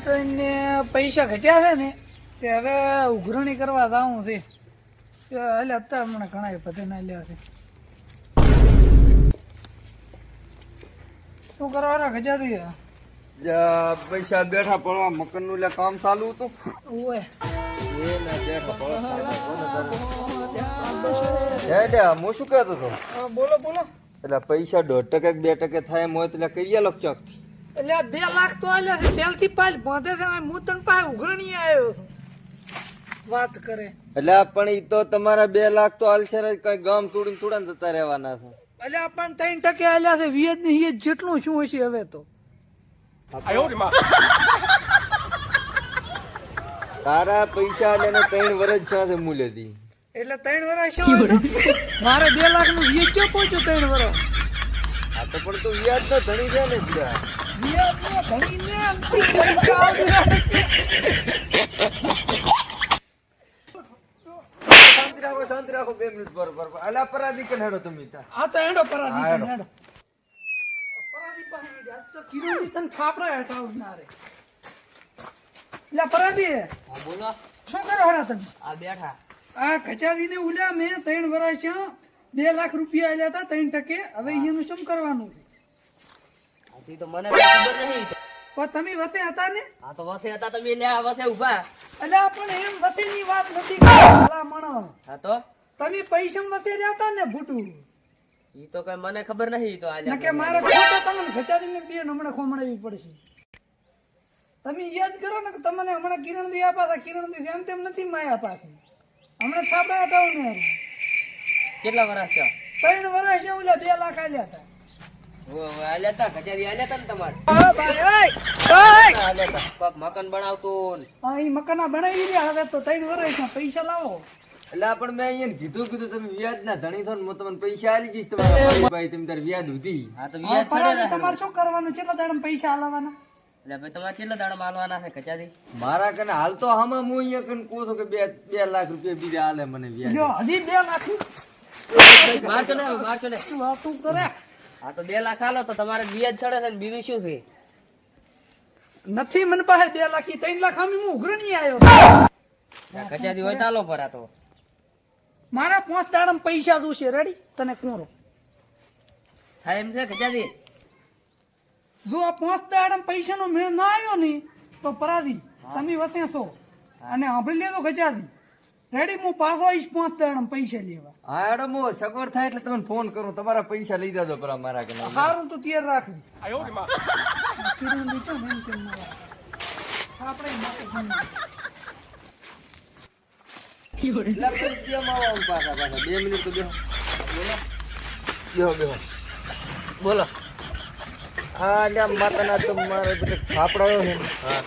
તો એને પૈસા ઘટ્યા છે ને તે હવે ઉઘરણી કરવા જાવું છે એટલે અત્યારે મને ઘણા બધે ના લ્યા છે શું કરવાના ગજાથી પૈસા બેઠા પડવા મકન નું કામ ચાલુ હતું ઓય હું શું કહેતો હતો બોલો બોલો એટલે પૈસા 1.5% 2% થાય એમ હોય એટલે કઈ લોક ચોક એટલે આ 2 લાખ તો આલ્યા છે પહેલ થી પાલ ભોંધે છે હું તને પાસે ઉઘરણી આવ્યો છું વાત કરે એટલે પણ ઈ તો તમારા 2 લાખ તો હાલ છે કઈ ગામ છોડીને થોડા જતા રહેવાના છે એટલે આપણને 3% આલ્યા છે વ્યાજ ને હિયજ જેટલું શું હશે હવે તો તારા પૈસા લઈને 3 વર્ષ છે મૂલ્યથી એટલે 3 વર્ષ શું હોય તો મારે 2 લાખ નું વ્યાજ ક્યાં પહોંચ્યું 3 વર્ષ આ તો પણ તો વ્યાજ તો ધણી છે ને બીજા વ્યાજ ને ધણી ને પૈસા આવતા શાંતિ રાખો 2 મિનિટ બરોબર અલા પરાધી કે હેડો તમે આ તો હેડો પરાધી કે હેડો પરાધી પાસે હેડો તો કિરોની તન થાપડા હટાવ ના રે લે પરાધી હા બોલો શું કરો હરા તમે આ બેઠા આ ખચાદી ને ઉલ્યા મેં 3 વર્ષ 2 લાખ રૂપિયા આલ્યા હતા 3% હવે એનું શું કરવાનું છે આથી તો મને કઈ ખબર નહીં પણ તમે વસે હતા ને આ તો વસે હતા તમે ને આ વસે ઉભા એટલે પણ એમ વસેની વાત નથી ભલામણ હા તો તમે પૈસા વસે રહ્યા હતા ને ભૂટું ઈ તો કઈ મને ખબર નહીં તો આજે કે મારે ખોટા તમને ખચાડીને બે હમણાં ખોમડાવી પડશે તમે યાદ કરો ને કે તમને હમણાં કિરણ દી આપ્યા હતા કિરણ દી એમ તેમ નથી માયા પાછી હમણાં થાપડા હતા ને કેટલા વર્ષ છે 3 વર્ષ છે ઓલા 2 લાખ આલ્યા હતા ઓ આલ્યા તા કચારી આલ્યા તા ને તમારે આલ્યા તા કોક મકાન બનાવતો ને હા એ મકાના બનાવી રહ્યા હવે તો 3 વર્ષ છે પૈસા લાવો એટલે પણ મેં અહીંયા કીધું તમે વ્યાજ ના ધણી છો ને હું તમને પૈસા આલી જઈશ તમારા ભાઈ તમે તાર વ્યાજ ઉધી હા તો વ્યાજ છડે તમારે શું કરવાનું કેટલા દાડા પૈસા આલવાના એટલે ભાઈ તમારે કેટલા દાડા માલવાના છે કચારી મારા કને હાલ તો હામાં હું અહીંયા કને કહું છું કે 2 લાખ રૂપિયા બીજા હાલે મને વ્યાજ જો હજી 2 લાખ મારજો ને શું વાતું કરે હા તો 2 લાખ આલો તો તમારે વ્યાજ છડે છે ને બીજું શું છે નથી મને પાસે 2 લાખ 3 લાખ આમી હું ઉઘરણી આવ્યો કચારી હોય ચાલો પર આ તો મારા 5 દાડા પૈસા જોશે રેડી તને કોરો થાય એમ છે કચારી જો આ 5 દાડા પૈસા નો મેળ ના આવ્યો ને તો પરાધી તમે વસે છો અને સાંભળી લેજો ગજાદી રેડી હું પાછો આવીશ 5 દાડા પૈસા લેવા હા એડમ હું સગવડ થાય એટલે તમને ફોન કરું તમારા પૈસા લઈ દેજો પર મારા કને સારું તો તૈયાર રાખવી કિરણ દીચો ને એમ કેમ ના આપણે માટે એટલે પૈસામાં આવો પાછા 2 મિનિટ તો બેહો બોલો હા એટલે માતાના તો મારે બધે થાપડાયો છે હા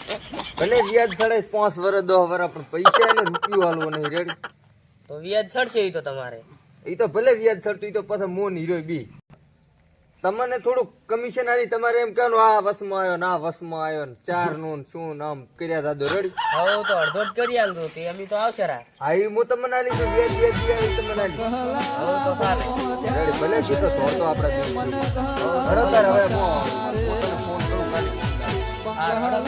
ભલે વ્યાજ ચડે 5 વર્ષ 10 વર્ષ પણ પૈસા ને રૂપિયો હાલવો નહીં રેડી તો વ્યાજ છડશે ઈ તો તમારે એ તો ભલે વ્યાજ ચડતું એ તો પાછા મોન હીરો બી તમને થોડું કમિશન આલી તમારે એમ કહેવાનું આ વસમાં આવ્યો ના વસમાં આવ્યો ને 4 નું શું નામ કર્યા દાદો રેડી હવે તો અડધો જ કરી આલજો તે અમે તો આવશે રા હા એ હું તમને આલી છું વ્યાજ વ્યાજ તમને આલી હવે તો ચાલે રેડી ભલે કીધો તો આપડા હડો તાર હવે હું પોતાને ફોન કરું ખાલી હા હળો